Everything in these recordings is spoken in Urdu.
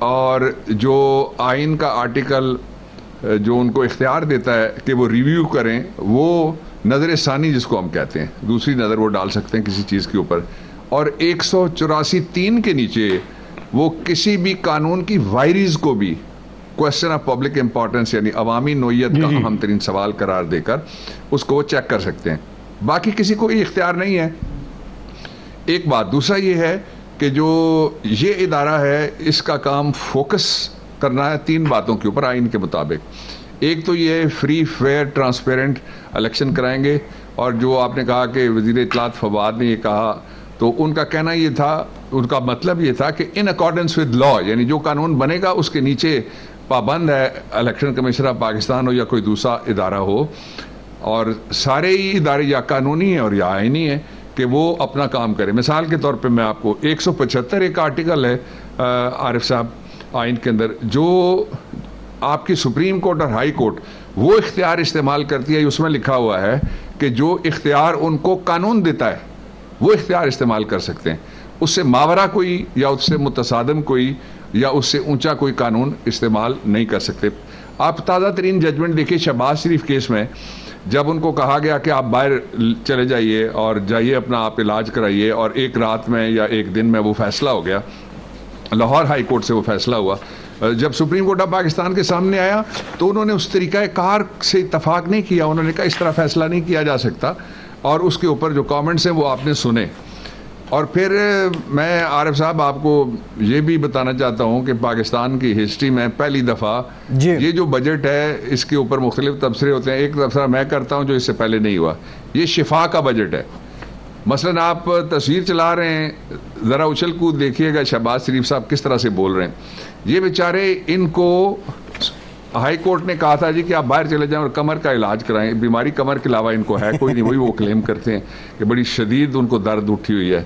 اور جو آئین کا آرٹیکل جو ان کو اختیار دیتا ہے کہ وہ ریویو کریں، وہ نظر ثانی جس کو ہم کہتے ہیں، دوسری نظر وہ ڈال سکتے ہیں کسی چیز کے اوپر، اور 184(3) کے نیچے وہ کسی بھی قانون کی وائریز کو بھی کوشچن آف پبلک امپورٹنس یعنی عوامی نوعیت کا اہم ترین سوال قرار دے کر اس کو وہ چیک کر سکتے ہیں. باقی کسی کو یہ اختیار نہیں ہے. ایک بات. دوسرا یہ ہے کہ جو یہ ادارہ ہے اس کا کام فوکس کرنا ہے 3 باتوں کے اوپر آئین کے مطابق. ایک تو یہ فری فیئر ٹرانسپیرنٹ الیکشن کرائیں گے، اور جو آپ نے کہا کہ وزیر اطلاعات فواد نے یہ کہا تو ان کا کہنا یہ تھا، ان کا مطلب یہ تھا کہ ان اکارڈنس ود لا، یعنی جو قانون بنے گا اس کے نیچے پابند ہے الیکشن کمیشن آف پاکستان ہو یا کوئی دوسرا ادارہ ہو، اور سارے ہی ادارے یا قانونی ہیں اور یا آئینی ہیں کہ وہ اپنا کام کرے. مثال کے طور پہ میں آپ کو 175 ایک آرٹیکل ہے عارف صاحب آئین کے اندر، جو آپ کی سپریم کورٹ اور ہائی کورٹ وہ اختیار استعمال کرتی ہے. اس میں لکھا ہوا ہے کہ جو اختیار ان کو قانون دیتا ہے وہ اختیار استعمال کر سکتے ہیں، اس سے ماورا کوئی یا اس سے متصادم کوئی یا اس سے اونچا کوئی قانون استعمال نہیں کر سکتے. آپ تازہ ترین ججمنٹ دیکھیے شہباز شریف کیس میں، جب ان کو کہا گیا کہ آپ باہر چلے جائیے اور جائیے اپنا آپ علاج کرائیے، اور ایک رات میں یا ایک دن میں وہ فیصلہ ہو گیا، لاہور ہائی کورٹ سے وہ فیصلہ ہوا. جب سپریم کورٹ آف پاکستان کے سامنے آیا تو انہوں نے اس طریقہ کار سے اتفاق نہیں کیا. انہوں نے کہا اس طرح فیصلہ نہیں کیا جا سکتا، اور اس کے اوپر جو کامنٹس ہیں وہ آپ نے سنے. اور پھر میں عارف صاحب آپ کو یہ بھی بتانا چاہتا ہوں کہ پاکستان کی ہسٹری میں پہلی دفعہ یہ جو بجٹ ہے اس کے اوپر مختلف تبصرے ہوتے ہیں. ایک تبصرہ میں کرتا ہوں جو اس سے پہلے نہیں ہوا، یہ شفا کا بجٹ ہے. مثلا آپ تصویر چلا رہے ہیں، ذرا اچھل کود دیکھیے گا شہباز شریف صاحب کس طرح سے بول رہے ہیں. یہ بیچارے، ان کو ہائی کورٹ نے کہا تھا جی کہ آپ باہر چلے جائیں اور کمر کا علاج کرائیں. بیماری کمر کے علاوہ ان کو ہے کوئی نہیں، وہی وہ کلیم کرتے ہیں کہ بڑی شدید ان کو درد اٹھی ہوئی ہے.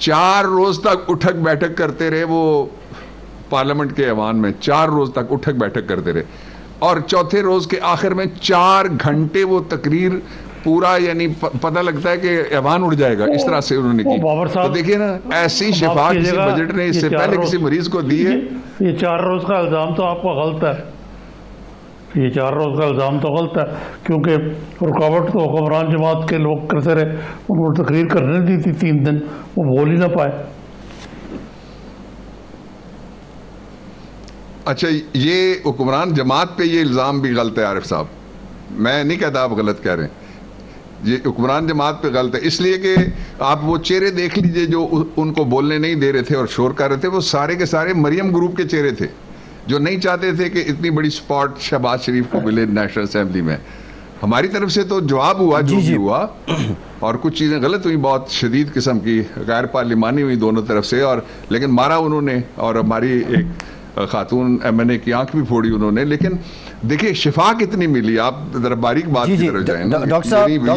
4 روز تک اٹھک بیٹھک کرتے رہے وہ پارلیمنٹ کے ایوان میں، 4 روز تک اٹھک بیٹھک کرتے رہے، اور چوتھے روز کے آخر میں 4 گھنٹے وہ تقریر پورا، یعنی پتہ لگتا ہے کہ ایوان اڑ جائے گا، اس طرح سے انہوں نے کی. تو دیکھیے نا، ایسی شفا کسی بجٹ نے اس سے پہلے کسی مریض کو دی ہے. یہ 4 روز کا الزام تو آپ کا غلط ہے. یہ 4 روز کا الزام تو غلط ہے، کیونکہ رکاوٹ تو حکمران جماعت کے لوگ کرتے رہے. ان کو تقریر کرنے دی تھی 3 دن، وہ بول ہی نہ پائے. اچھا، یہ حکمران جماعت پہ یہ الزام بھی غلط ہے عارف صاحب. میں نہیں کہتا آپ غلط کہہ رہے ہیں، یہ حکمران جماعت پہ غلط ہے. اس لیے کہ آپ وہ چہرے دیکھ لیجئے جو ان کو بولنے نہیں دے رہے تھے اور شور کر رہے تھے، وہ سارے کے سارے مریم گروپ کے چہرے تھے جو نہیں چاہتے تھے کہ اتنی بڑی سپورٹ شہباز شریف کو ملے نیشنل اسمبلی میں. ہماری طرف سے تو جواب ہوا جو بھی ہوا، اور کچھ چیزیں غلط ہوئی بہت شدید قسم کی، غیر پارلیمانی ہوئی دونوں طرف سے، اور لیکن مارا انہوں نے، اور ہماری ایک خاتون MNA کی آنکھ بھی پھوڑی انہوں نے. لیکن دیکھیے شفا کتنی ملی. آپ ذرا باریک بات کی طرف جائیں.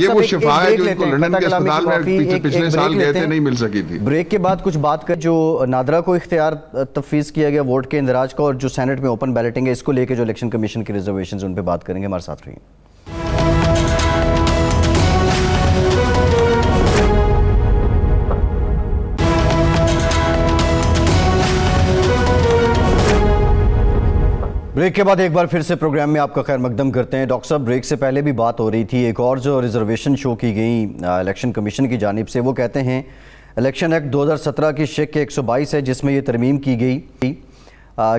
یہ وہ شفا ہے جو ان کو لندن کے اسپتال میں پچھلے سال گئے تھے نہیں مل سکی تھی. بریک کے بعد کچھ بات کر جو نادرا کو اختیار تفویض کیا گیا ووٹ کے اندراج کا، اور جو سینٹ میں اوپن بیلٹنگ ہے، اس کو لے کے جو الیکشن کمیشن کی ریزرویشنز ان پہ بات کریں گے. ہمارے ساتھ رہیے. بریک کے بعد ایک بار پھر سے پروگرام میں آپ کا خیر مقدم کرتے ہیں. ڈاکٹر صاحب، بریک سے پہلے بھی بات ہو رہی تھی، ایک اور جو ریزرویشن شو کی گئی الیکشن کمیشن کی جانب سے، وہ کہتے ہیں الیکشن ایکٹ 2017 کی شق کے 122 ہے، جس میں یہ ترمیم کی گئی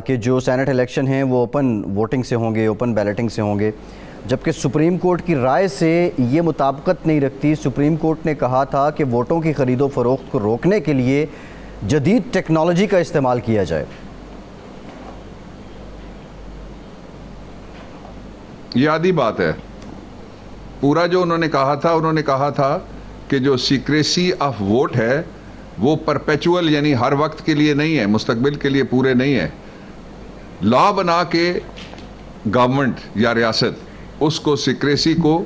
کہ جو سینٹ الیکشن ہیں وہ اوپن ووٹنگ سے ہوں گے، اوپن بیلٹنگ سے ہوں گے، جبکہ سپریم کورٹ کی رائے سے یہ مطابقت نہیں رکھتی. سپریم کورٹ نے کہا تھا کہ ووٹوں کی خرید و فروخت کو روکنے کے لیے جدید ٹیکنالوجی کا استعمال کیا جائے. یہ آدھی بات ہے. پورا جو انہوں نے کہا تھا کہ جو سیکریسی آف ووٹ ہے وہ پرپیچول، یعنی ہر وقت کے لیے نہیں ہے، مستقبل کے لیے پورے نہیں ہے. لا بنا کے گورنمنٹ یا ریاست اس کو سیکریسی کو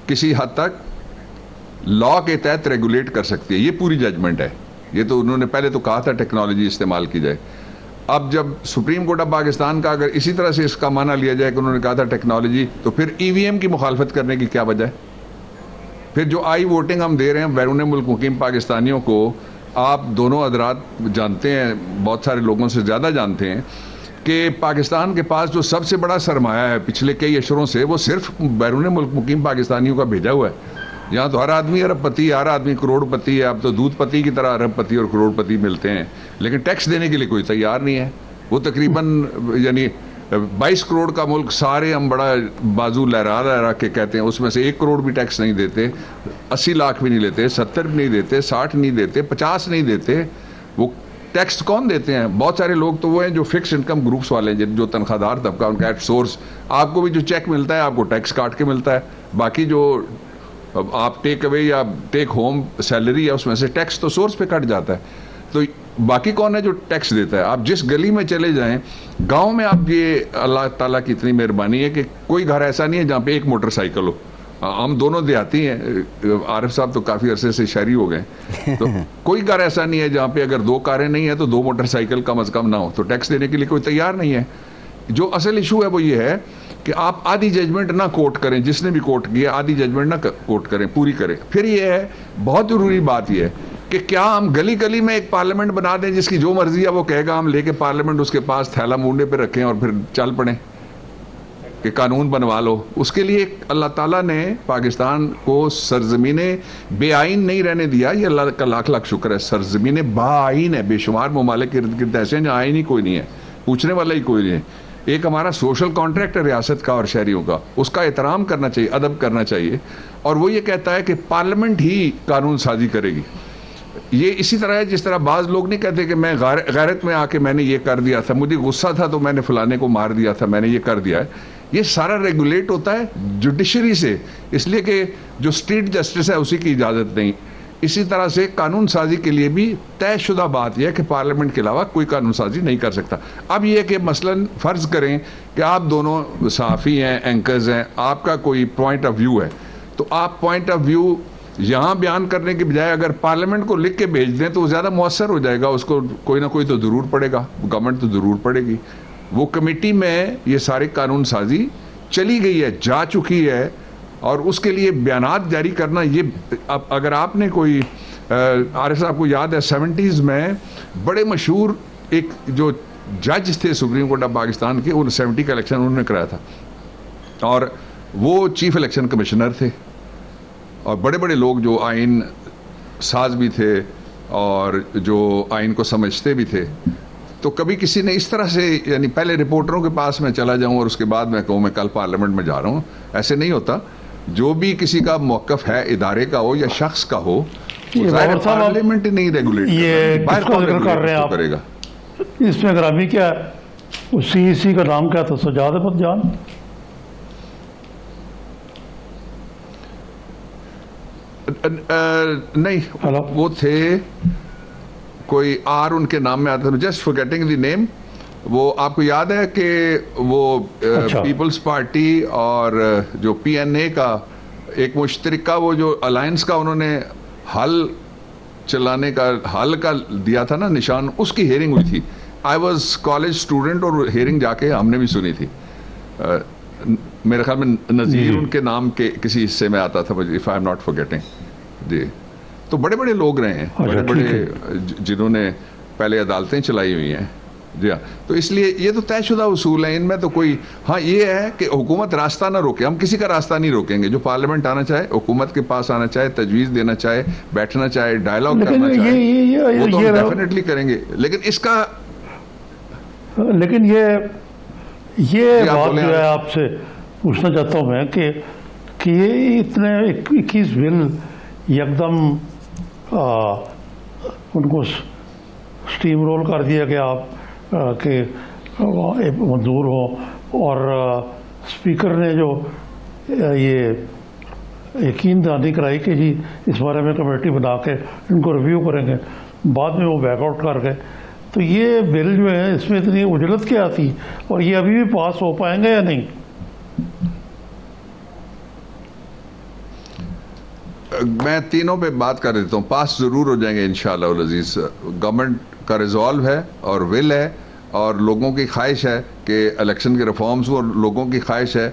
کسی حد تک لا کے تحت ریگولیٹ کر سکتی ہے. یہ پوری ججمنٹ ہے. یہ تو انہوں نے پہلے تو کہا تھا ٹیکنالوجی استعمال کی جائے. اب جب سپریم کورٹ آف پاکستان کا اگر اسی طرح سے اس کا معنی لیا جائے کہ انہوں نے کہا تھا ٹیکنالوجی، تو پھر EVM کی مخالفت کرنے کی کیا وجہ ہے؟ پھر جو آئی ووٹنگ ہم دے رہے ہیں بیرون ملک مقیم پاکستانیوں کو، آپ دونوں حضرات جانتے ہیں, بہت سارے لوگوں سے زیادہ جانتے ہیں کہ پاکستان کے پاس جو سب سے بڑا سرمایہ ہے پچھلے کئی اشروں سے, وہ صرف بیرون ملک مقیم پاکستانیوں کا بھیجا ہوا ہے. یہاں تو ہر آدمی ارب پتی, ہر آدمی کروڑ پتی ہے. اب تو دودھ پتی کی طرح ارب پتی اور کروڑ پتی ملتے ہیں, لیکن ٹیکس دینے کے لیے کوئی تیار نہیں ہے. وہ تقریباً یعنی 22 کروڑ کا ملک, سارے ہم بڑا بازو لہرا کے کہتے ہیں, اس میں سے 1 کروڑ بھی ٹیکس نہیں دیتے, 80 لاکھ بھی نہیں لیتے, 70 بھی نہیں دیتے, 60 نہیں دیتے, 50 نہیں دیتے. وہ ٹیکس کون دیتے ہیں؟ بہت سارے لوگ تو وہ ہیں جو فکس انکم گروپس والے ہیں, جو تنخواہ دار طبقہ, ان کا ایٹ سورس آپ کو بھی جو چیک ملتا ہے آپ کو ٹیکس کاٹ کے ملتا ہے. باقی جو آپ ٹیک اوے یا ٹیک ہوم سیلری ہے اس میں سے ٹیکس تو سورس پہ کٹ جاتا ہے. تو باقی کون ہے جو ٹیکس دیتا ہے؟ آپ جس گلی میں چلے جائیں, گاؤں میں, آپ یہ اللہ تعالیٰ کی اتنی مہربانی ہے کہ کوئی گھر ایسا نہیں ہے جہاں پہ ایک موٹر سائیکل ہو. ہم دونوں دیہاتی ہیں, عارف صاحب تو کافی عرصے سے شہری ہو گئے, تو کوئی گھر ایسا نہیں ہے جہاں پہ اگر 2 کاریں نہیں ہیں تو 2 موٹر سائیکل کم از کم نہ ہو. تو ٹیکس دینے کے لیے کوئی تیار نہیں ہے. جو اصل ایشو ہے وہ یہ ہے کہ آپ آدھی ججمنٹ نہ کوٹ کریں, جس نے بھی کوٹ کیا آدھی ججمنٹ نہ کوٹ کریں, پوری کریں. پھر یہ ہے بہت ضروری بات یہ ہے کہ کیا ہم گلی گلی میں ایک پارلیمنٹ بنا دیں جس کی جو مرضی ہے وہ کہے گا, ہم لے کے پارلیمنٹ اس کے پاس تھیلا مونڈے پہ رکھیں اور پھر چل پڑیں کہ قانون بنوا لو. اس کے لیے اللہ تعالیٰ نے پاکستان کو سرزمین بے آئین نہیں رہنے دیا, یہ اللہ کا لاکھ لاکھ شکر ہے. سرزمین با آئین ہے, بے شمار ممالک کے ارد گرد ایسے ہیں جہاں آئین ہی کوئی نہیں ہے, پوچھنے والا ہی کوئی نہیں ہے. ایک ہمارا سوشل کانٹریکٹ ہے ریاست کا اور شہریوں کا, اس کا احترام کرنا چاہیے, ادب کرنا چاہیے. اور وہ یہ کہتا ہے کہ پارلیمنٹ ہی قانون سازی کرے گی. یہ اسی طرح ہے جس طرح بعض لوگ نہیں کہتے کہ میں غیرت میں آ کے میں نے یہ کر دیا تھا, مجھے غصہ تھا تو میں نے فلانے کو مار دیا تھا, میں نے یہ کر دیا ہے. یہ سارا ریگولیٹ ہوتا ہے جوڈیشری سے, اس لیے کہ جو اسٹریٹ جسٹس ہے اسی کی اجازت نہیں. اسی طرح سے قانون سازی کے لیے بھی طے شدہ بات یہ ہے کہ پارلیمنٹ کے علاوہ کوئی قانون سازی نہیں کر سکتا. اب یہ کہ مثلاً فرض کریں کہ آپ دونوں صحافی ہیں, اینکرز ہیں, آپ کا کوئی پوائنٹ آف ویو ہے, تو آپ پوائنٹ آف ویو یہاں بیان کرنے کے بجائے اگر پارلیمنٹ کو لکھ کے بھیج دیں تو وہ زیادہ مؤثر ہو جائے گا. اس کو کوئی نہ کوئی تو ضرور پڑے گا, گورنمنٹ تو ضرور پڑے گی. وہ کمیٹی میں یہ ساری قانون سازی چلی گئی ہے, جا چکی ہے, اور اس کے لیے بیانات جاری کرنا, یہ اگر آپ نے کوئی, عارف صاحب کو یاد ہے 70s میں بڑے مشہور ایک جو جج تھے سپریم کورٹ آف پاکستان کے, ان 70 کا الیکشن انہوں نے کرایا تھا, اور وہ چیف الیکشن کمشنر تھے, اور بڑے بڑے لوگ جو آئین ساز بھی تھے اور جو آئین کو سمجھتے بھی تھے. تو کبھی کسی نے اس طرح سے, یعنی پہلے رپورٹروں کے پاس میں چلا جاؤں اور اس کے بعد میں کہوں میں کل پارلیمنٹ میں جا رہا ہوں, ایسے نہیں ہوتا. جو بھی کسی کا موقف ہے, ادارے کا ہو یا شخص کا ہو, پارلیمنٹ نہیں ریگولیٹ کر رہے ہیں کرے گا. اس میں گرامی کیا ہے, اسی کا نام کیا تھا, سجاد احمد جان؟ نہیں, وہ تھے کوئی آر ان کے نام میں آتا تھا, جسٹ فارگیٹنگ دی نیم. وہ آپ کو یاد ہے کہ وہ پیپلز پارٹی اور جو پی این اے کا ایک مشترکہ, وہ جو الائنس کا انہوں نے حل چلانے کا, حل کا دیا تھا نا نشان, اس کی ہیئرنگ ہوئی تھی. آئی واز کالج اسٹوڈنٹ, اور ہیئرنگ جا کے ہم نے بھی سنی تھی. میرے خیال میں نذیر ان کے نام کے کسی حصے میں آتا تھا, if I am not forgetting. جی, تو بڑے بڑے لوگ رہے ہیں, بڑے بڑے جنہوں نے پہلے عدالتیں چلائی ہوئی ہیں. جی ہاں, تو اس لیے یہ تو طے شدہ اصول ہیں, ان میں تو کوئی, ہاں یہ ہے کہ حکومت راستہ نہ روکے, ہم کسی کا راستہ نہیں روکیں گے. جو پارلیمنٹ آنا چاہے, حکومت کے پاس آنا چاہے, تجویز دینا چاہے, بیٹھنا چاہے, ڈائلاگ کرنا چاہے, وہ تو ہم ڈیفینیٹلی کریں گے. لیکن اس کا, لیکن یہ بات جو ہے آپ سے پوچھنا چاہتا ہوں میں کہ یہ اتنے 21 بل یکدم ان کو سٹیم رول کر دیا گیا کہ منظور ہو, اور اسپیکر نے جو یہ یقین دہانی کرائی کہ جی اس بارے میں کمیٹی بنا کے ان کو ریویو کریں گے, بعد میں وہ بیک آؤٹ کر گئے. تو یہ بل جو ہے اس میں اتنی اجلت کیا تھی, اور یہ ابھی بھی پاس ہو پائیں گے یا نہیں؟ میں تینوں پہ بات کر دیتا ہوں. پاس ضرور ہو جائیں گے انشاءاللہ العزیز. گورنمنٹ کا ریزالو ہے اور ول ہے, اور لوگوں کی خواہش ہے کہ الیکشن کے ریفارمز ہوں, اور لوگوں کی خواہش ہے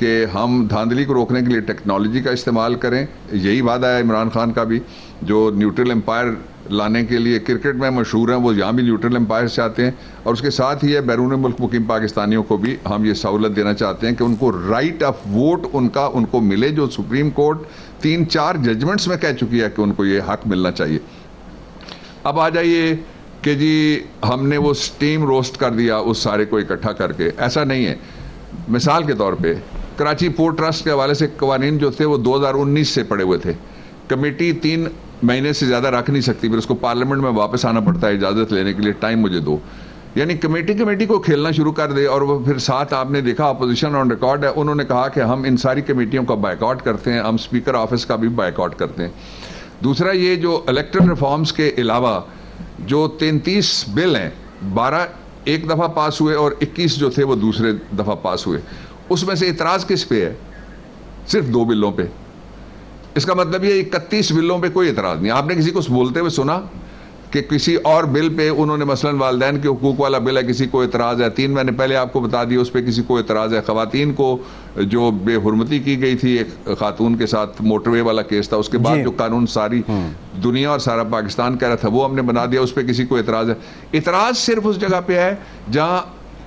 کہ ہم دھاندلی کو روکنے کے لیے ٹیکنالوجی کا استعمال کریں. یہی وعدہ ہے عمران خان کا بھی, جو نیوٹرل امپائر لانے کے لیے کرکٹ میں مشہور ہیں, وہ یہاں بھی نیوٹرل امپائر چاہتے ہیں. اور اس کے ساتھ ہی ہے بیرون ملک مقیم پاکستانیوں کو بھی ہم یہ سہولت دینا چاہتے ہیں کہ ان کو رائٹ آف ووٹ ان کو ملے, جو سپریم کورٹ 3-4 ججمنٹس میں کہہ چکی ہے کہ ان کو یہ حق ملنا چاہیے. اب آ جائیے کہ جی ہم نے وہ سٹیم روسٹ کر دیا اس سارے کو اکٹھا کر کے. ایسا نہیں ہے. مثال کے طور پہ کراچی پورٹ ٹرسٹ کے حوالے سے قوانین جو تھے وہ 2019 سے پڑے ہوئے تھے. کمیٹی 3 مہینے سے زیادہ رکھ نہیں سکتی, پھر اس کو پارلیمنٹ میں واپس آنا پڑتا ہے اجازت لینے کے لیے, ٹائم مجھے دو. یعنی کمیٹی کو کھیلنا شروع کر دے. اور وہ پھر ساتھ آپ نے دیکھا اپوزیشن آن ریکارڈ ہے, انہوں نے کہا کہ ہم ان ساری کمیٹیوں کا بائیک آؤٹ کرتے ہیں, ہم اسپیکر آفس کا بھی بائیک آؤٹ کرتے ہیں. دوسرا یہ جو الیکٹرل ریفارمز کے علاوہ جو 33 بل ہیں, 12 ایک دفعہ پاس ہوئے اور 21 جو تھے وہ دوسرے دفعہ پاس ہوئے, اس میں سے اعتراض کس پہ ہے؟ صرف 2 بلوں پہ. اس کا مطلب یہ 31 بلوں پہ کوئی اعتراض نہیں. آپ نے کسی کو بولتے ہوئے سنا کہ کسی اور بل پہ انہوں نے مثلا والدین کے حقوق والا بل ہے, کسی کو اعتراض ہے؟ 3 مہینے پہلے آپ کو بتا دیا اس پہ کسی کو اعتراض ہے. خواتین کو جو بے حرمتی کی گئی تھی ایک خاتون کے ساتھ, موٹر وے والا کیس تھا, اس کے بعد جو قانون ساری دنیا اور سارا پاکستان کہہ رہا تھا وہ ہم نے بنا دیا, اس پہ کسی کو اعتراض ہے. اعتراض صرف اس جگہ پہ ہے جہاں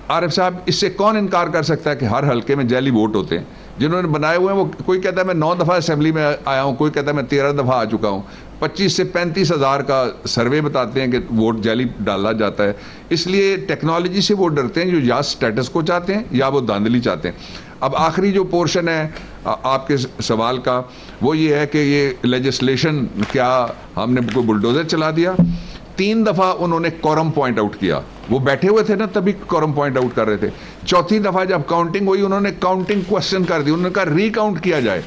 عارف صاحب اس سے کون انکار کر سکتا ہے کہ ہر حلقے میں جعلی ووٹ ہوتے ہیں جنہوں نے بنائے ہوئے ہیں. وہ کوئی کہتا ہے میں 9 دفعہ اسمبلی میں آیا ہوں, کوئی کہتا ہے میں 13 دفعہ آ چکا ہوں. 25 سے 35 ہزار کا سروے بتاتے ہیں کہ ووٹ جعلی ڈالا جاتا ہے. اس لیے ٹیکنالوجی سے وہ ڈرتے ہیں جو یا سٹیٹس کو چاہتے ہیں یا وہ دھاندلی چاہتے ہیں. اب آخری جو پورشن ہے آپ کے سوال کا وہ یہ ہے کہ یہ لیجسلیشن کیا ہم نے کوئی بلڈوزر چلا دیا؟ 3 دفعہ انہوں نے کورم پوائنٹ آؤٹ کیا, وہ بیٹھے ہوئے تھے نا تبھی کورم پوائنٹ آؤٹ کر رہے تھے. 4تھی دفعہ جب کاؤنٹنگ ہوئی انہوں نے کاؤنٹنگ کوشچن کر دی, انہوں نے کہا ری کاؤنٹ کیا جائے.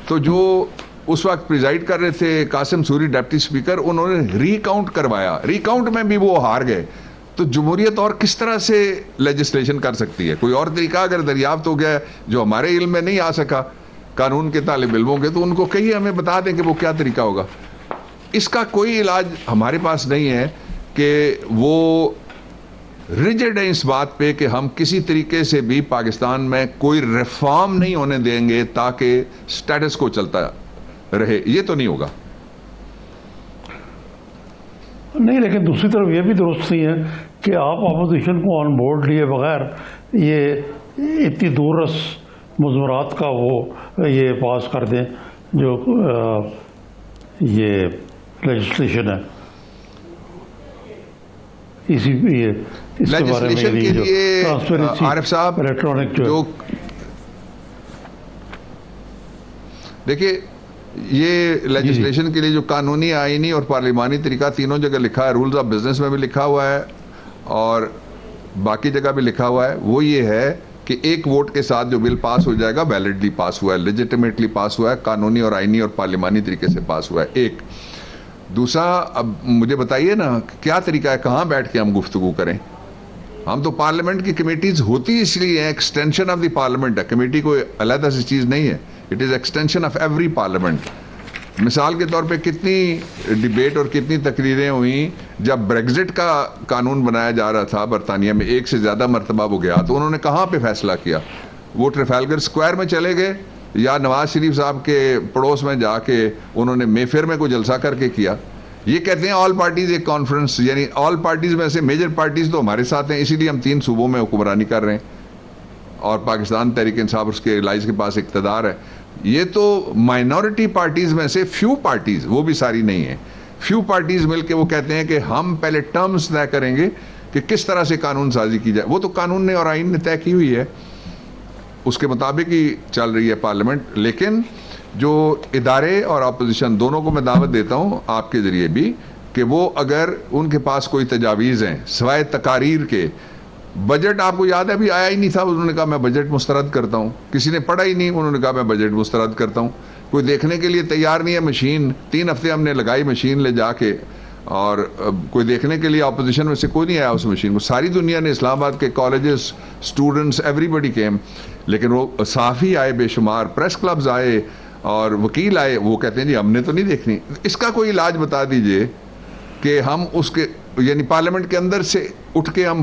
تو جو اس وقت پریزائڈ کر رہے تھے قاسم سوری ڈپٹی اسپیکر, انہوں نے ری کاؤنٹ کروایا, ری کاؤنٹ میں بھی وہ ہار گئے. تو جمہوریت اور کس طرح سے لیجسلیشن کر سکتی ہے؟ کوئی اور طریقہ اگر دریافت ہو گیا جو ہمارے علم میں نہیں آ سکا قانون کے طالب علموں کے, تو ان کو کہیے ہمیں بتا دیں کہ وہ کیا طریقہ ہوگا. اس کا کوئی علاج ہمارے پاس نہیں ہے کہ وہ ریجڈ ہے اس بات پہ کہ ہم کسی طریقے سے بھی پاکستان میں کوئی ریفارم نہیں ہونے دیں گے تاکہ سٹیٹس کو چلتا رہے. یہ تو نہیں ہوگا. نہیں, لیکن دوسری طرف یہ بھی درست نہیں ہے کہ آپ اپوزیشن کو آن بورڈ لیے بغیر یہ اتنی دورس مضمرات کا وہ یہ پاس کر دیں جو یہ لیجسلیشن ہے. اس کے بارے میں لیجسلیشن کے لیے عارف صاحب الیکٹرانک جو دیکھیے یہ لیجسلیشن کے لیے جو قانونی, آئینی اور پارلیمانی طریقہ تینوں جگہ لکھا ہے, رولز آف بزنس میں بھی لکھا ہوا ہے اور باقی جگہ بھی لکھا ہوا ہے, وہ یہ ہے کہ ایک ووٹ کے ساتھ جو بل پاس ہو جائے گا ویلڈلی پاس ہوا ہے, لیجیٹمیٹلی پاس ہوا ہے, قانونی اور آئینی اور پارلیمانی طریقے سے پاس ہوا ہے. ایک دوسرا, اب مجھے بتائیے نا کیا طریقہ ہے, کہاں بیٹھ کے ہم گفتگو کریں؟ ہم تو پارلیمنٹ کی کمیٹیز ہوتی اس لیے ہیں, ایکسٹینشن آف دی پارلیمنٹ ہے. کمیٹی کوئی علیحدہ سی چیز نہیں ہے, it is extension of every parliament. مثال کے طور پہ کتنی ڈیبیٹ اور کتنی تقریریں ہوئیں جب بریگزٹ کا قانون بنایا جا رہا تھا برطانیہ میں, 1 سے زیادہ مرتبہ وہ گیا, تو انہوں نے کہاں پہ فیصلہ کیا؟ وہ ٹریفالگر اسکوائر میں چلے گئے یا نواز شریف صاحب کے پڑوس میں جا کے انہوں نے مے فیئر میں کوئی جلسہ کر کے کیا؟ یہ کہتے ہیں آل پارٹیز ایک کانفرنس, یعنی آل پارٹیز میں سے میجر پارٹیز تو ہمارے ساتھ ہیں, اسی لیے ہم 3 صوبوں میں حکمرانی کر رہے ہیں اور پاکستان تحریک انصاف اس کے لائز کے پاس اقتدار ہے. یہ تو مائنورٹی پارٹیز میں سے فیو پارٹیز, وہ بھی ساری نہیں ہیں, فیو پارٹیز مل کے وہ کہتے ہیں کہ ہم پہلے ٹرمز طے کریں گے کہ کس طرح سے قانون سازی کی جائے. وہ تو قانون نے اور آئین نے طے کی ہوئی ہے, اس کے مطابق ہی چل رہی ہے پارلیمنٹ. لیکن جو ادارے اور اپوزیشن دونوں کو میں دعوت دیتا ہوں آپ کے ذریعے بھی کہ وہ اگر ان کے پاس کوئی تجاویز ہیں سوائے تقاریر کے, بجٹ آپ کو یاد ہے ابھی آیا ہی نہیں تھا, انہوں نے کہا میں بجٹ مسترد کرتا ہوں. کسی نے پڑھا ہی نہیں, انہوں نے کہا میں بجٹ مسترد کرتا ہوں. کوئی دیکھنے کے لیے تیار نہیں ہے. مشین 3 ہفتے ہم نے لگائی مشین لے جا کے, اور کوئی دیکھنے کے لیے اپوزیشن میں سے کوئی نہیں آیا اس مشین کو. ساری دنیا نے, اسلام آباد کے کالجز, اسٹوڈنٹس, ایوری بڈی کیم, لیکن وہ صحافی آئے بے شمار, پریس کلبز آئے اور وکیل آئے, وہ کہتے ہیں جی ہم نے تو نہیں دیکھنی. اس کا کوئی علاج بتا دیجئے کہ ہم اس کے یعنی پارلیمنٹ کے اندر سے اٹھ کے ہم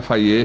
FIA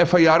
FIR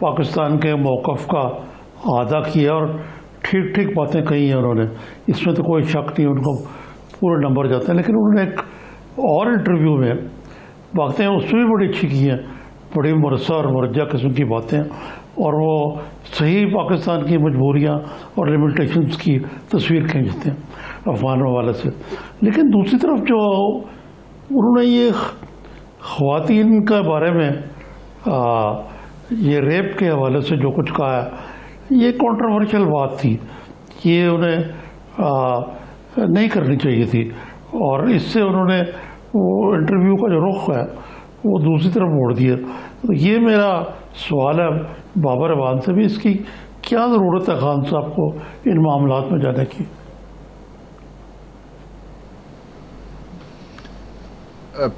پاکستان کے موقف کا اعادہ کیا اور ٹھیک ٹھیک باتیں کہی ہیں انہوں نے، اس میں تو کوئی شک نہیں، ان کو پورے نمبر جاتے ہیں. لیکن انہوں نے ایک اور انٹرویو میں باتیں اس میں بھی بڑی اچھی کی ہیں، بڑی مرصع اور مرجع قسم کی باتیں، اور وہ صحیح پاکستان کی مجبوریاں اور لمیٹیشنز کی تصویر کھینچتے ہیں افغان حوالے سے. لیکن دوسری طرف جو انہوں نے یہ خواتین کے بارے میں یہ ریپ کے حوالے سے جو کچھ کہا ہے، یہ کنٹروورشل بات تھی، یہ انہیں نہیں کرنی چاہیے تھی، اور اس سے انہوں نے وہ انٹرویو کا جو رخ ہے وہ دوسری طرف موڑ دیا. تو یہ میرا سوال ہے بابر اعوان سے بھی، اس کی کیا ضرورت ہے خان صاحب کو ان معاملات میں جانے کی؟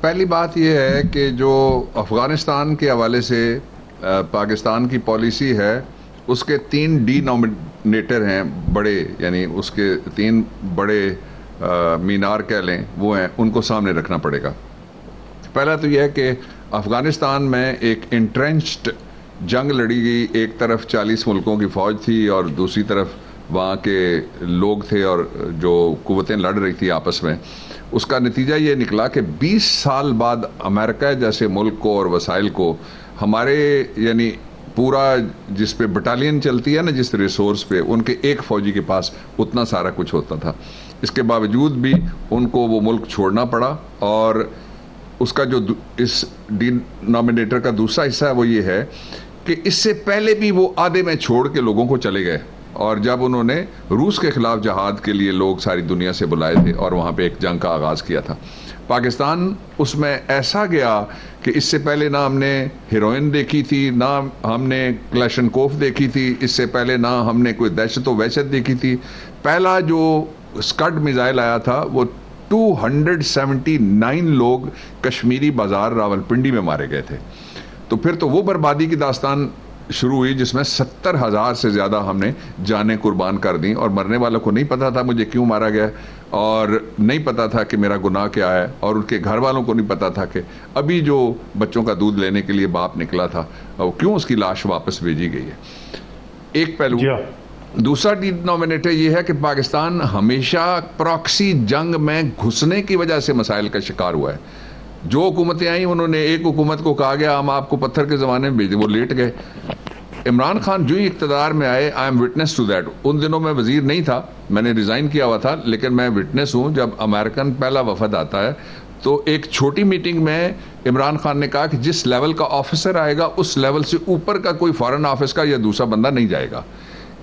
پہلی بات یہ ہے کہ جو افغانستان کے حوالے سے پاکستان کی پالیسی ہے، اس کے 3 ڈینومینیٹر ہیں بڑے، یعنی اس کے 3 بڑے مینار کہہ لیں وہ ہیں، ان کو سامنے رکھنا پڑے گا. پہلا تو یہ ہے کہ افغانستان میں ایک انٹرنچڈ جنگ لڑی گئی، ایک طرف 40 ملکوں کی فوج تھی اور دوسری طرف وہاں کے لوگ تھے، اور جو قوتیں لڑ رہی تھی آپس میں. اس کا نتیجہ یہ نکلا کہ 20 سال بعد امریکہ جیسے ملک کو اور وسائل کو ہمارے، یعنی پورا جس پہ بٹالین چلتی ہے نا، جس ریسورس پہ، ان کے ایک فوجی کے پاس اتنا سارا کچھ ہوتا تھا. اس کے باوجود بھی ان کو وہ ملک چھوڑنا پڑا. اور اس کا جو اس ڈینومینیٹر کا دوسرا حصہ ہے وہ یہ ہے کہ اس سے پہلے بھی وہ آدھے میں چھوڑ کے لوگوں کو چلے گئے، اور جب انہوں نے روس کے خلاف جہاد کے لیے لوگ ساری دنیا سے بلائے تھے اور وہاں پہ ایک جنگ کا آغاز کیا تھا، پاکستان اس میں ایسا گیا کہ اس سے پہلے نہ ہم نے ہیروئن دیکھی تھی، نہ ہم نے کلاشنکوف دیکھی تھی، اس سے پہلے نہ ہم نے کوئی دہشت و وحشت دیکھی تھی. پہلا جو اسکڈ میزائل آیا تھا وہ 279 لوگ کشمیری بازار راولپنڈی میں مارے گئے تھے. تو پھر تو وہ بربادی کی داستان شروع ہوئی جس میں 70,000 سے زیادہ ہم نے جانیں قربان کر دیں، اور مرنے والوں کو نہیں پتا تھا مجھے کیوں مارا گیا، اور نہیں پتا تھا کہ میرا گناہ کیا ہے، اور ان کے گھر والوں کو نہیں پتا تھا کہ ابھی جو بچوں کا دودھ لینے کے لیے باپ نکلا تھا کیوں اس کی لاش واپس بھیجی گئی ہے. ایک پہلو. دوسرا ڈینومینیٹر یہ ہے کہ پاکستان ہمیشہ پراکسی جنگ میں گھسنے کی وجہ سے مسائل کا شکار ہوا ہے. جو حکومتیں آئیں انہوں نے ایک حکومت کو کہا گیا ہم آپ کو پتھر کے زمانے میں بھیج دیں، وہ لیٹ گئے. عمران خان جو ہی اقتدار میں آئے، I am witness to that. ان دنوں میں وزیر نہیں تھا، میں نے ریزائن کیا ہوا تھا، لیکن میں وٹنس ہوں. جب امریکن پہلا وفد آتا ہے تو ایک چھوٹی میٹنگ میں عمران خان نے کہا کہ جس لیول کا آفیسر آئے گا اس لیول سے اوپر کا کوئی فارن آفس کا یا دوسرا بندہ نہیں جائے گا.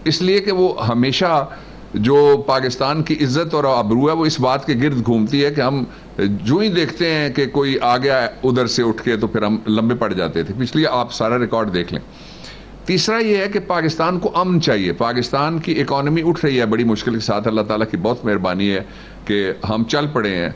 اس لیے کہ وہ ہمیشہ جو پاکستان کی عزت اور آبرو ہے وہ اس بات کے گرد گھومتی ہے کہ ہم جو ہی دیکھتے ہیں کہ کوئی آ گیا ادھر سے اٹھ کے تو پھر ہم لمبے پڑ جاتے تھے. پچھلی آپ سارا ریکارڈ دیکھ لیں. تیسرا یہ ہے کہ پاکستان کو امن چاہیے. پاکستان کی اکانومی اٹھ رہی ہے بڑی مشکل کے ساتھ، اللہ تعالیٰ کی بہت مہربانی ہے کہ ہم چل پڑے ہیں.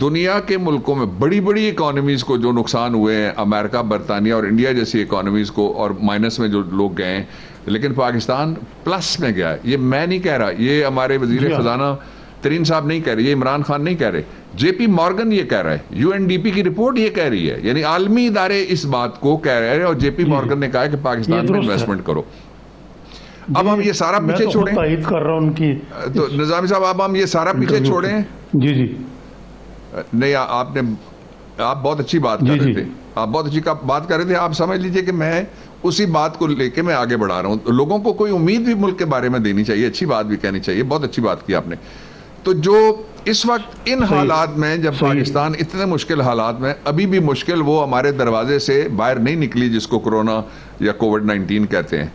دنیا کے ملکوں میں بڑی بڑی اکانومیز کو جو نقصان ہوئے ہیں، امریکہ، برطانیہ اور انڈیا جیسی اکانومیز کو، اور مائنس میں جو لوگ گئے ہیں، لیکن پاکستان پلس میں گیا ہے. یہ میں نہیں کہہ رہا، یہ ہمارے وزیر خزانہ ترین صاحب نہیں کہہ رہے، یہ عمران خان نہیں کہہ رہے، جے پی مارگن یہ کہہ رہا ہے، یو این ڈی پی کی رپورٹ یہ کہہ رہی ہے، یعنی عالمی ادارے اس بات کو کہہ رہے ہیں، اور جے پی مارگن نے کہا ہے کہ پاکستان میں انویسٹمنٹ کرو. اب ہم یہ سارا پیچھے چھوڑیں، تائید کر رہا ہوں ان کی. تو نظامی صاحب اب ہم یہ سارا پیچھے چھوڑیں. جی جی نہیں، آپ بہت اچھی بات کر رہے تھے، آپ بہت اچھی بات کر رہے تھے. آپ سمجھ لیجئے کہ میں اسی بات کو لے کے میں آگے بڑھا رہا ہوں. لوگوں کو کوئی امید بھی ملک کے بارے میں دینی چاہیے، اچھی بات بھی کہنی چاہیے. بہت اچھی بات کی آپ نے. تو جو اس وقت ان حالات میں، جب پاکستان اتنے مشکل حالات میں، ابھی بھی مشکل وہ ہمارے دروازے سے باہر نہیں نکلی جس کو کرونا یا کووڈ-19 کہتے ہیں،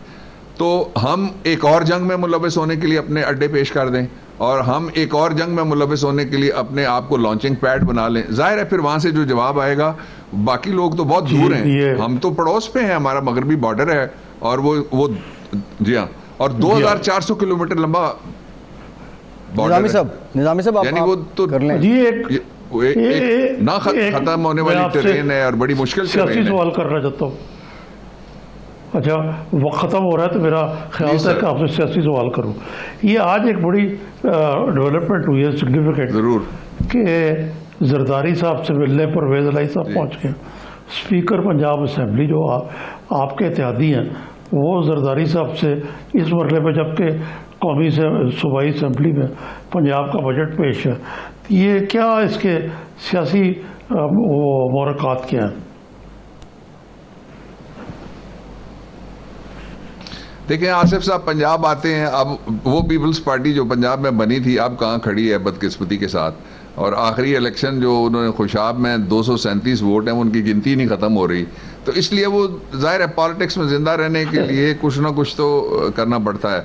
تو ہم ایک اور جنگ میں ملوث ہونے کے لیے اپنے اڈے پیش کر دیں، اور ہم ایک اور جنگ میں ملوث ہونے کے لیے اپنے آپ کو لانچنگ پیڈ بنا لیں. ظاہر ہے پھر وہاں سے جو جواب آئے گا، باقی لوگ تو بہت دور ہیں، ہم تو پڑوس پہ ہیں، ہمارا مغربی بارڈر ہے، اور وہ جی ہاں، اور 2400 کلومیٹر لمبا نظامی صاحب یعنی وہ تو نہ ختم ہونے والی ٹرین ہے اور بڑی مشکل سے. سیاسی سوال کرنا چاہتا ہوں. اچھا وقت ختم ہو رہا ہے تو میرا خیال تھا کہ آپ سے سیاسی سوال کروں. یہ آج ایک بڑی ڈیولپمنٹ ہوئی ہے سگنیفیکینٹ، ضرور، کہ زرداری صاحب سے ملنے پرویز الہی صاحب پہنچ گئے. اسپیکر پنجاب اسمبلی جو آپ کے اتحادی ہیں وہ زرداری صاحب سے اس مرحلے پہ، جبکہ قومی سے صوبائی اسمبلی میں پنجاب کا بجٹ پیش ہے، یہ کیا اس کے سیاسی وہ محرکات کیا ہیں؟ دیکھیں آصف صاحب پنجاب آتے ہیں، اب وہ پیپلز پارٹی جو پنجاب میں بنی تھی اب کہاں کھڑی ہے بدقسمتی کے ساتھ، اور آخری الیکشن جو انہوں نے خوشاب میں 237 ووٹ ہیں ان کی گنتی نہیں ختم ہو رہی، تو اس لیے وہ ظاہر ہے پالیٹکس میں زندہ رہنے کے لیے کچھ نہ کچھ تو کرنا پڑتا ہے۔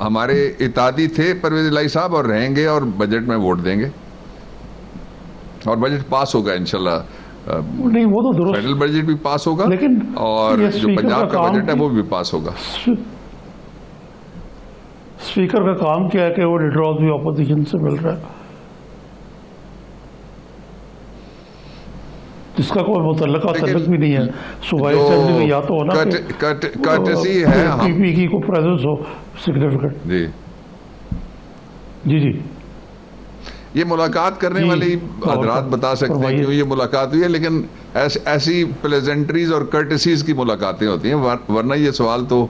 ہمارے اتحادی تھے پرویز الہی صاحب اور رہیں گے اور بجٹ میں ووٹ دیں گے اور بجٹ پاس ہوگا انشاءاللہ۔ نہیں وہ تو درست، فیڈرل بجٹ بھی پاس ہوگا لیکن اور یہ جو اسپیکر پنجاب کا کام بجٹ ہے وہ بھی پاس ہوگا۔ اسپیکر کا کام کیا ہے کہ وہ لیڈر آف دی اپوزیشن سے مل رہا ہے، جس کا کوئی متعلقہ تعلق بھی نہیں ہے صوبائی اسمبلی میں، یا تو ہونا کارٹسی ہے پی پی کی کو پریزنس ہو سگنیفیکنٹ۔ جی جی جی یہ ملاقات کرنے والی حضرات بتا سکتے ہیں کیوں یہ ملاقات ہوئی ہے، لیکن ایسی پلیزنٹریز اور کرٹسیز کی ملاقاتیں ہوتی ہیں، ورنہ یہ سوال تو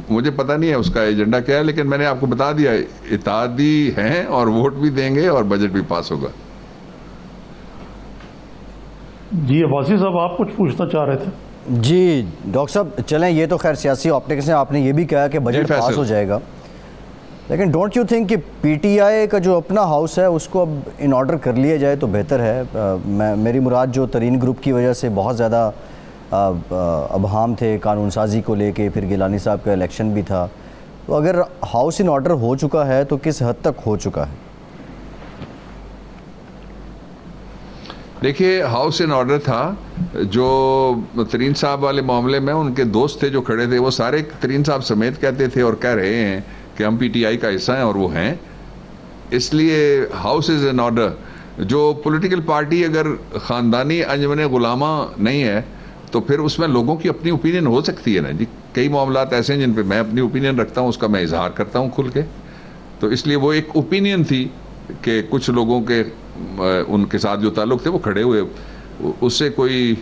مجھے پتہ نہیں ہے اس کا ایجنڈا کیا ہے، لیکن میں نے آپ کو بتا دیا اتحادی ہیں اور ووٹ بھی دیں گے اور بجٹ بھی پاس ہوگا۔ جی عباسی صاحب آپ کچھ پوچھنا چاہ رہے تھے؟ جی ڈاکٹر صاحب چلیں، یہ تو خیر سیاسی آپٹکس ہیں، آپ نے یہ بھی کہا کہ بجٹ پاس ہو جائے گا، لیکن ڈونٹ یو تھنک کہ پی ٹی آئی کا جو اپنا ہاؤس ہے اس کو اب ان آرڈر کر لیا جائے تو بہتر ہے؟ میری مراد جو ترین گروپ کی وجہ سے بہت زیادہ ابہام تھے قانون سازی کو لے کے، پھر گیلانی صاحب کا الیکشن بھی تھا، تو اگر ہاؤس ان آرڈر ہو چکا ہے تو کس حد تک ہو چکا ہے؟ دیکھیے ہاؤس ان آرڈر تھا، جو ترین صاحب والے معاملے میں ان کے دوست تھے جو کھڑے تھے وہ سارے ترین صاحب سمیت کہتے تھے اور کہہ رہے ہیں کہ ہم پی ٹی آئی کا حصہ ہیں اور وہ ہیں، اس لیے ہاؤس از ان آرڈر۔ جو پولیٹیکل پارٹی اگر خاندانی انجمن غلامہ نہیں ہے تو پھر اس میں لوگوں کی اپنی اوپینین ہو سکتی ہے نا جی، کئی معاملات ایسے ہیں جن پہ میں اپنی اوپینین رکھتا ہوں، اس کا میں اظہار کرتا ہوں کھل کے، تو اس لیے وہ ایک اوپینین تھی کہ کچھ لوگوں کے ان کے ساتھ جو تعلق تھے وہ کھڑے ہوئے، اس سے کوئی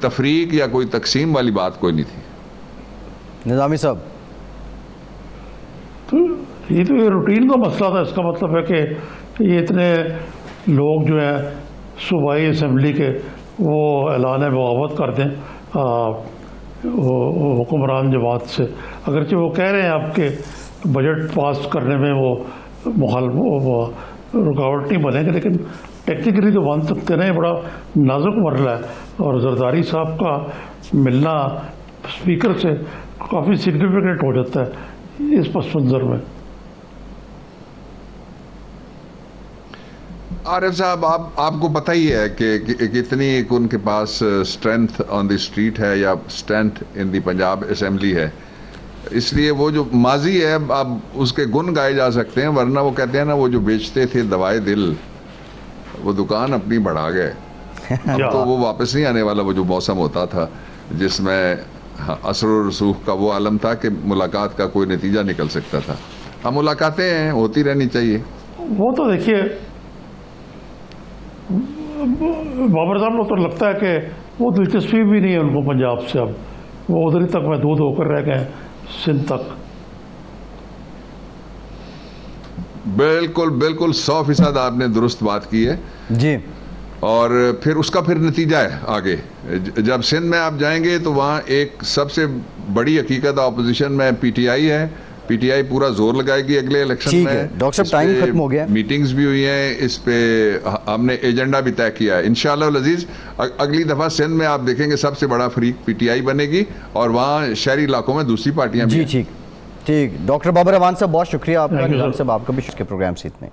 تفریق یا کوئی تقسیم والی بات کوئی نہیں تھی۔ نظامی صاحب تو یہ تو یہ روٹین کا مسئلہ تھا، اس کا مطلب ہے کہ یہ اتنے لوگ جو ہیں صوبائی اسمبلی کے وہ اعلان بغاوت کر دیں حکمران جماعت سے، اگرچہ وہ کہہ رہے ہیں آپ کے بجٹ پاس کرنے میں وہ رکاوٹ نہیں بنے گا، لیکن ٹیکنیکلی تو بن سکتے نہیں، بڑا نازک مرحلہ ہے، اور زرداری صاحب کا ملنا اسپیکر سے کافی سگنیفیکنٹ ہو جاتا ہے اس پس منظر میں۔ عارف صاحب آپ کو پتہ ہی ہے کہ کتنی ان کے پاس اسٹرینتھ آن دی اسٹریٹ ہے یا strength in the Punjab assembly ہے، اس لیے وہ جو ماضی ہے اب اس کے گن گائے جا سکتے ہیں، ورنہ وہ کہتے ہیں نا وہ جو بیچتے تھے دوائے دل وہ دکان اپنی بڑھا گئے، اب تو وہ واپس نہیں آنے والا، وہ جو موسم ہوتا تھا جس میں اثر و رسوخ کا وہ عالم تھا کہ ملاقات کا کوئی نتیجہ نکل سکتا تھا۔ اب ملاقاتیں ہیں ہوتی رہنی چاہیے۔ وہ تو دیکھیے بابر صاحب کو تو لگتا ہے کہ وہ دلچسپی بھی نہیں ہے ان کو پنجاب سے، اب وہ ادھر ہی تک محدود ہو کر رہ گئے سندھ تک۔ بالکل 100% آپ نے درست بات کی ہے جی، اور پھر اس کا پھر نتیجہ ہے آگے جب سندھ میں آپ جائیں گے تو وہاں ایک سب سے بڑی حقیقت اپوزیشن میں پی ٹی آئی ہے، پی ٹی آئی پورا زور لگائے گی اگلے الیکشن میں۔ ڈاکٹر صاحب ٹائم ختم ہو گیا، میٹنگز بھی ہوئی ہیں، اس پہ ہم نے ایجنڈا بھی طے کیا ہے انشاءاللہ العزیز۔ اگلی دفعہ سندھ میں آپ دیکھیں گے سب سے بڑا فریق پی ٹی آئی بنے گی اور وہاں شہری علاقوں میں دوسری پارٹیاں بھی ہیں۔ جی ٹھیک ڈاکٹر بابر اعوان صاحب بہت شکریہ آپ کا، نظام صاحب آپ کا بھی پروگرام سے اتنے